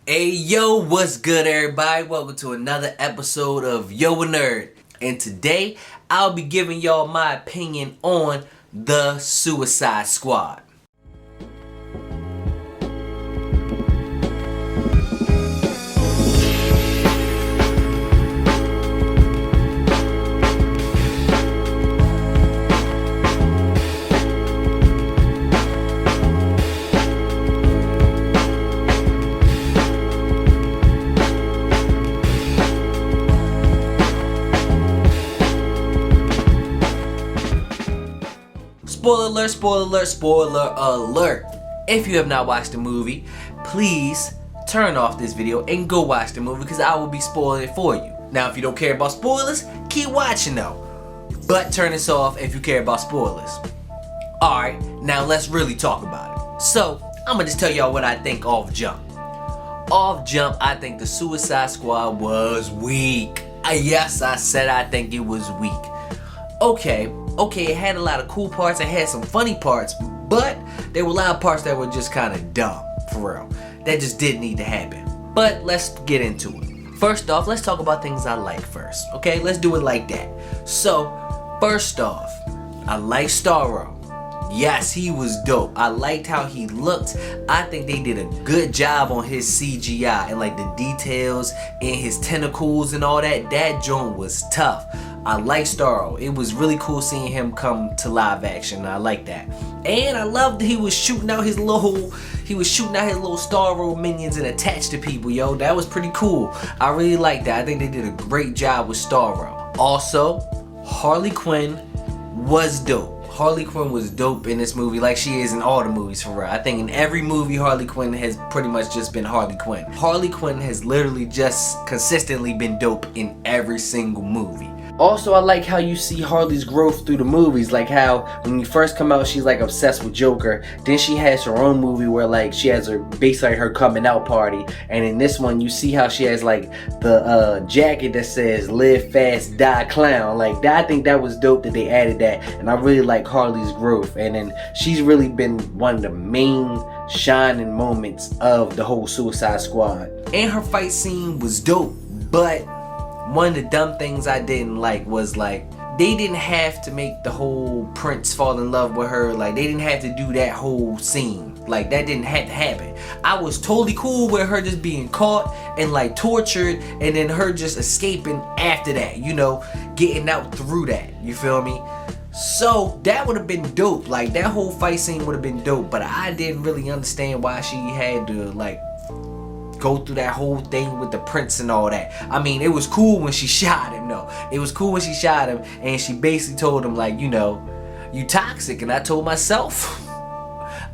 Hey yo, what's good everybody? Welcome to another episode of Yo a Nerd. And today, I'll be giving y'all my opinion on the Suicide Squad. Spoiler alert, spoiler alert, spoiler alert. If you have not watched the movie, please turn off this video and go watch the movie because I will be spoiling it for you. Now, if you don't care about spoilers, keep watching though. But turn this off if you care about spoilers. Alright, now let's really talk about it. So, I'm gonna just tell y'all what I think off jump. Off jump, I think the Suicide Squad was weak. Yes, I said I think it was weak. Okay, it had a lot of cool parts, it had some funny parts, but there were a lot of parts that were just kind of dumb, for real. That just didn't need to happen. But let's get into it. First off, let's talk about things I like first, okay? Let's do it like that. So, first off, I like Starro. Yes, he was dope. I liked how he looked. I think they did a good job on his CGI and like the details and his tentacles and all that. That joint was tough. I like Starro. It was really cool seeing him come to live action. I like that. And I loved that he was shooting out his little Starro minions and attached to people, yo. That was pretty cool. I really like that. I think they did a great job with Starro. Also, Harley Quinn was dope. Harley Quinn was dope in this movie like she is in all the movies for real. I think in every movie Harley Quinn has pretty much just been Harley Quinn. Harley Quinn has literally just consistently been dope in every single movie. Also, I like how you see Harley's growth through the movies, like how when you first come out she's like obsessed with Joker, then she has her own movie where like she has her basically her coming out party, and in this one you see how she has like the jacket that says live fast die clown. Like that, I think that was dope that they added that, and I really like Harley's growth, and then she's really been one of the main shining moments of the whole Suicide Squad. And her fight scene was dope, but one of the dumb things I didn't like was like they didn't have to make the whole Prince fall in love with her. Like they didn't have to do that whole scene. Like that didn't have to happen. I was totally cool with her just being caught and like tortured and then her just escaping after that, you know, getting out through that, you feel me? So that would have been dope. Like that whole fight scene would have been dope, but I didn't really understand why she had to like go through that whole thing with the prince and all that. I mean, it was cool when she shot him though. It was cool when she shot him and she basically told him like, you know, you toxic, and I told myself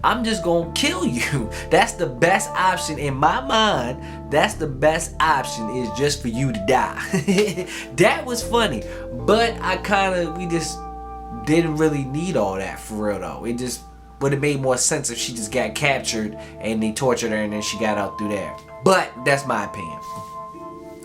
I'm just gonna kill you. That's the best option in my mind. That's the best option, is just for you to die. That was funny, but we just didn't really need all that for real though. It just would have made more sense if she just got captured and they tortured her and then she got out through there. But that's my opinion.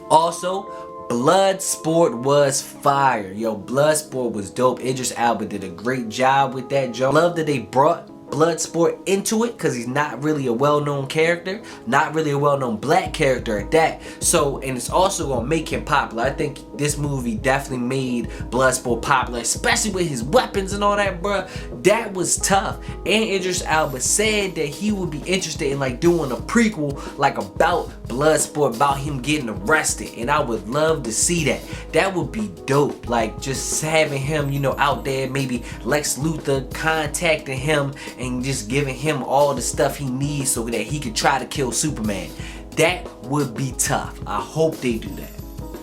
Also, Bloodsport was fire. Yo, Bloodsport was dope. Idris Elba did a great job with that joke. Love that they brought Bloodsport into it because he's not really a well-known character, not really a well-known black character at that. So, and it's also gonna make him popular. I think this movie definitely made Bloodsport popular, especially with his weapons and all that, bruh. That was tough. And Idris Elba said that he would be interested in like doing a prequel like about Bloodsport, about him getting arrested, and I would love to see that. That would be dope. Like just having him, you know, out there, maybe Lex Luthor contacting him and just giving him all the stuff he needs so that he could try to kill Superman. That would be tough. I hope they do that.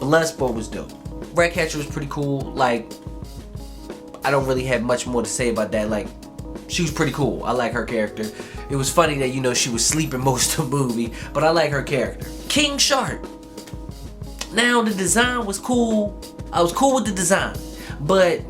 Bloodsport was dope. Ratcatcher was pretty cool. Like, I don't really have much more to say about that. Like, she was pretty cool. I like her character. It was funny that, you know, she was sleeping most of the movie, but I like her character. King Shark. Now, the design was cool. I was cool with the design, but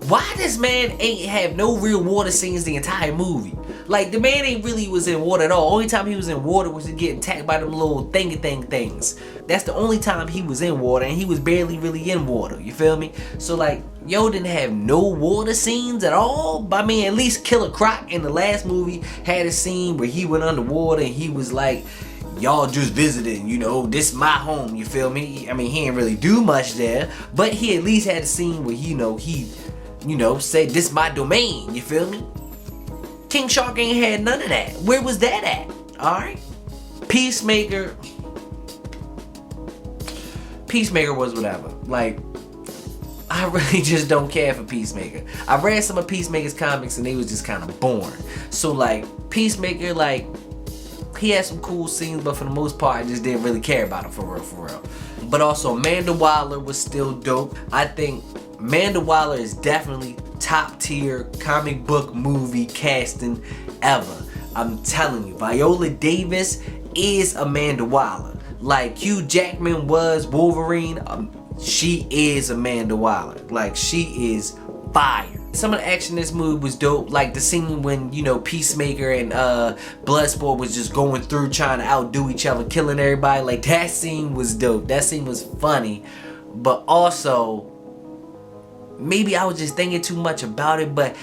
why this man ain't have no real water scenes the entire movie? Like, the man ain't really was in water at all. Only time he was in water was to get attacked by them little things. That's the only time he was in water, and he was barely really in water, you feel me? So like, yo didn't have no water scenes at all. But I mean, at least Killer Croc in the last movie had a scene where he went underwater and he was like, y'all just visiting, you know, this my home, you feel me? I mean, he didn't really do much there, but he at least had a scene where, he said, this my domain, you feel me? King Shark ain't had none of that. Where was that at? Alright? Peacemaker was whatever. Like, I really just don't care for Peacemaker. I read some of Peacemaker's comics and they was just kind of boring. So like, Peacemaker, like, he had some cool scenes, but for the most part, I just didn't really care about him for real. But also, Amanda Waller was still dope. I think Amanda Waller is definitely top tier comic book movie casting ever. I'm telling you, Viola Davis is Amanda Waller. Like Hugh Jackman was Wolverine, she is Amanda Waller. Like, she is fire. Some of the action in this movie was dope. Like the scene when, Peacemaker and Bloodsport was just going through trying to outdo each other, killing everybody. Like, that scene was dope. That scene was funny. But also, maybe I was just thinking too much about it, but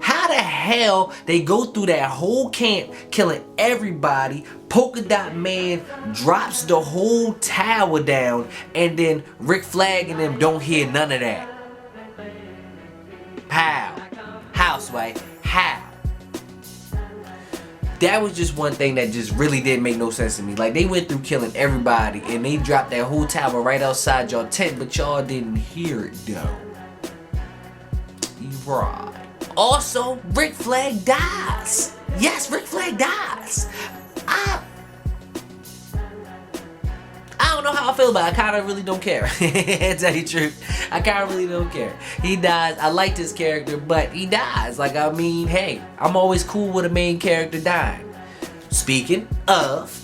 how the hell they go through that whole camp killing everybody, Polka Dot Man drops the whole tower down, and then Rick Flag and them don't hear none of that? How? How, Sway? How? That was just one thing that just really didn't make no sense to me. Like, they went through killing everybody and they dropped that whole tower right outside y'all tent, but y'all didn't hear it though. Right. Also, Rick Flag dies. Yes, Rick Flag dies. I don't know how I feel about it. I kind of really don't care. To tell you the truth, I kind of really don't care. He dies. I liked his character, but he dies. Like, I mean, hey, I'm always cool with a main character dying. Speaking of,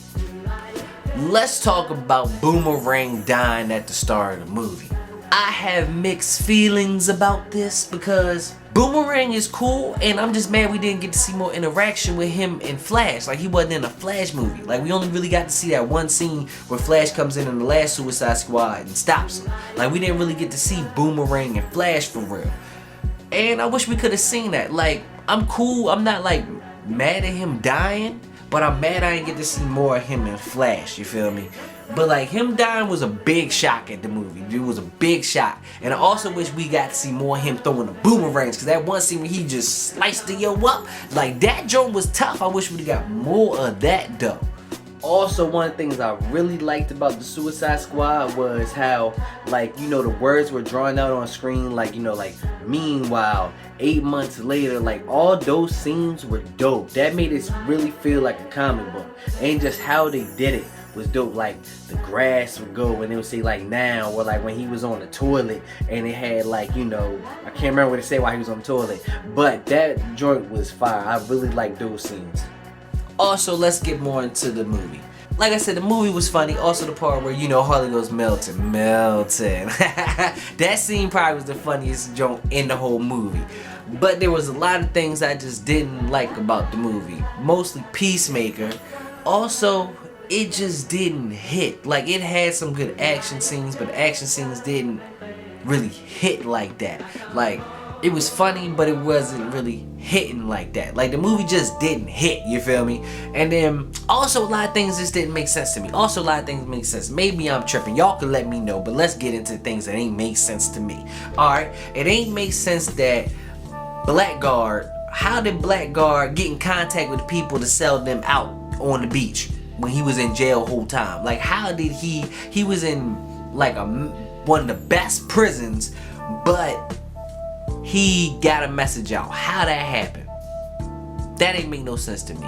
let's talk about Boomerang dying at the start of the movie. I have mixed feelings about this because Boomerang is cool, and I'm just mad we didn't get to see more interaction with him in Flash. Like, he wasn't in a Flash movie. Like, we only really got to see that one scene where Flash comes in the last Suicide Squad and stops him. Like, we didn't really get to see Boomerang and Flash for real. And I wish we could have seen that. Like, I'm cool. I'm not, like, mad at him dying, but I'm mad I didn't get to see more of him in Flash, you feel me? But like, him dying was a big shock at the movie. It was a big shock. And I also wish we got to see more of him throwing the boomerangs, because that one scene where he just sliced the yo up, like, that joke was tough. I wish we'd got more of that though. Also, one of the things I really liked about the Suicide Squad was how, like, the words were drawn out on screen, like, like, meanwhile, 8 months later, like, all those scenes were dope. That made it really feel like a comic book. And just how they did it was dope. Like, the grass would go and it would say, like, now, or like when he was on the toilet and it had, like, I can't remember what it said while he was on the toilet, but that joint was fire. I really like those scenes. Also, let's get more into the movie. Like I said, the movie was funny. Also, the part where, Harley goes melting. That scene probably was the funniest joke in the whole movie. But there was a lot of things I just didn't like about the movie. Mostly Peacemaker. Also, it just didn't hit. Like, it had some good action scenes, but the action scenes didn't really hit like that. Like, it was funny, but it wasn't really hitting like that. Like, the movie just didn't hit, you feel me? And then, also, a lot of things just didn't make sense to me. Also, a lot of things make sense. Maybe I'm tripping. Y'all can let me know, but let's get into things that ain't make sense to me. Alright? It ain't make sense that Blackguard, how did Blackguard get in contact with people to sell them out on the beach when he was in jail the whole time? Like, how did he was in, like, one of the best prisons, but he got a message out? How that happened? That ain't make no sense to me.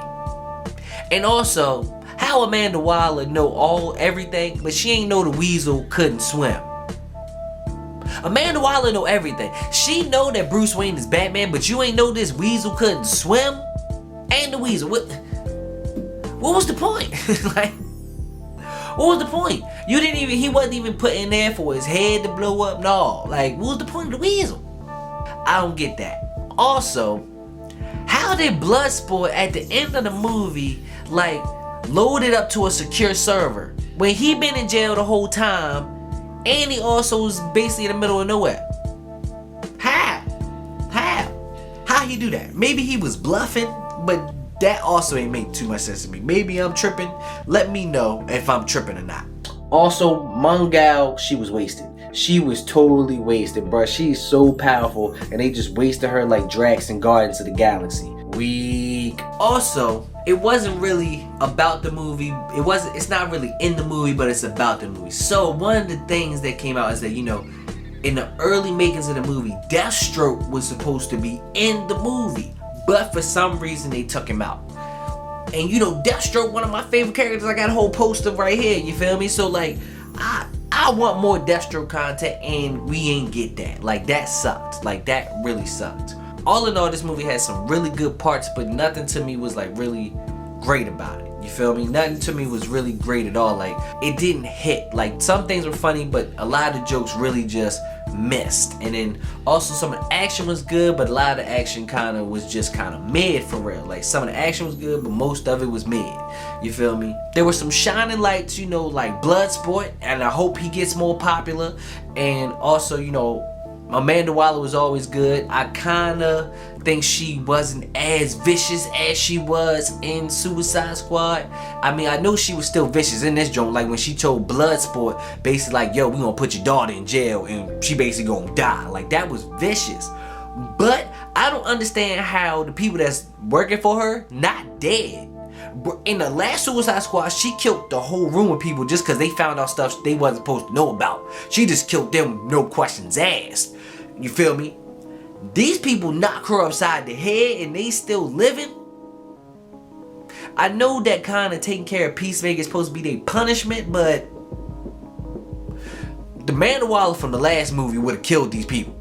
And also, how Amanda Waller know everything, but she ain't know the Weasel couldn't swim? Amanda Waller know everything. She know that Bruce Wayne is Batman, but you ain't know this Weasel couldn't swim? And the Weasel, what was the point? Like, what was the point? He wasn't even put in there for his head to blow up. No, like, what was the point of the Weasel? I don't get that. Also, how did Bloodsport at the end of the movie like load it up to a secure server when he been in jail the whole time and he also was basically in the middle of nowhere? How he do that? Maybe he was bluffing, but that also ain't make too much sense to me. Maybe I'm tripping. Let me know if I'm tripping or not. Also, Mongal, she was wasted. She was totally wasted, bruh. She's so powerful, and they just wasted her like Drax in Guardians of the Galaxy. Weak. Also, it wasn't really about the movie. It's not really in the movie, but it's about the movie. So one of the things that came out is that, you know, in the early makings of the movie, Deathstroke was supposed to be in the movie, but for some reason they took him out. And you know, Deathstroke, one of my favorite characters. I got a whole poster right here, you feel me? So like, I want more Deathstroke content, and we ain't get that. Like, that sucked. Like, that really sucked. All in all, this movie had some really good parts, but nothing to me was like really great about it. You feel me? Nothing to me was really great at all. Like, it didn't hit. Like, some things were funny, but a lot of the jokes really just missed. And then also some of the action was good, but a lot of the action kind of was just kind of mid for real. Like, some of the action was good, but most of it was mid. You feel me? There were some shining lights, you know, like Bloodsport, and I hope he gets more popular. And also, you know, Amanda Waller was always good. I kinda think she wasn't as vicious as she was in Suicide Squad. I mean, I know she was still vicious in this joint, like when she told Bloodsport, basically like, yo, we gonna put your daughter in jail and she basically gonna die. Like, that was vicious. But I don't understand how the people that's working for her not dead. In the last Suicide Squad, she killed the whole room of people just because they found out stuff they wasn't supposed to know about. She just killed them, no questions asked. You feel me? These people knock her upside the head and they still living. I know that kind of taking care of Peacemaker is supposed to be their punishment, but the Amanda Waller from the last movie would have killed these people.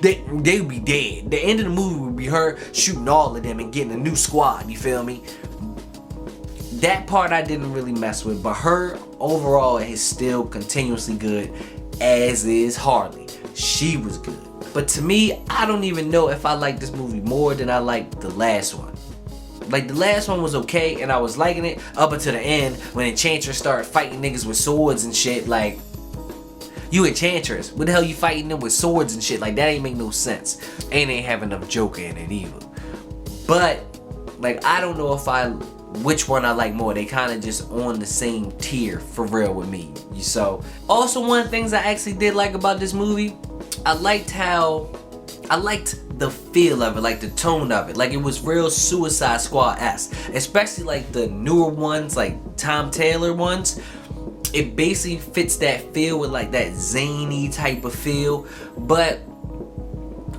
They would be dead. The end of the movie would be her shooting all of them and getting a new squad. You feel me? That part I didn't really mess with, but her overall is still continuously good, as is Harley. She was good. But to me, I don't even know if I like this movie more than I liked the last one. Like, the last one was okay, and I was liking it up until the end when Enchantress started fighting niggas with swords and shit. Like, you Enchantress, what the hell you fighting them with swords and shit? Like, that ain't make no sense. And ain't have enough Joker in it either. But, like, I don't know which one I like more. They kind of just on the same tier for real with me. So, also one of the things I actually did like about this movie, I liked the feel of it, like the tone of it. Like, it was real Suicide Squad-esque. Especially like the newer ones, like Tom Taylor ones. It basically fits that feel with like that zany type of feel. But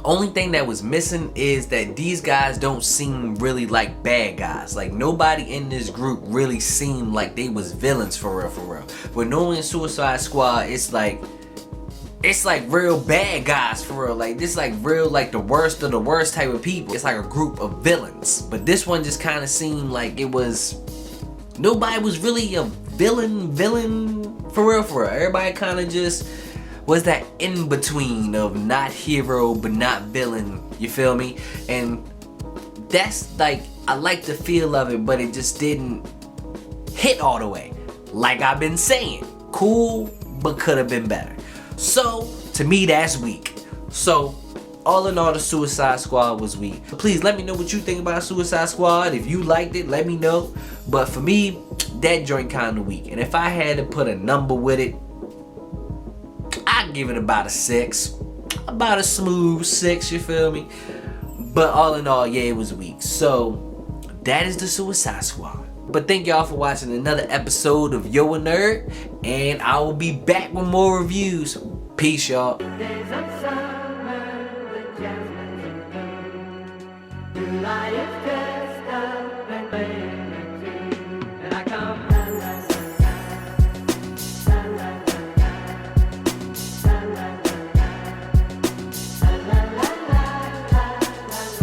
only thing that was missing is that these guys don't seem really like bad guys. Like, nobody in this group really seemed like they was villains for real. But normally in Suicide Squad, it's like real bad guys for real. Like, this like real like the worst of the worst type of people. It's like a group of villains. But this one just kind of seemed like it was, nobody was really a villain for real. Everybody kind of just was that in between of not hero but not villain. You feel me? And that's like, I like the feel of it, but it just didn't hit all the way. Like I've been saying, cool, but could have been better. So to me, that's weak. So all in all, the Suicide Squad was weak. Please let me know what you think about Suicide Squad. If you liked it, let me know. But for me, that joint kind of weak. And if I had to put a number with it, I'd give it about a 6. About a smooth 6, you feel me? But all in all, yeah, it was weak. So that is the Suicide Squad. But thank y'all for watching another episode of Yo a Nerd. And I will be back with more reviews. Peace, y'all.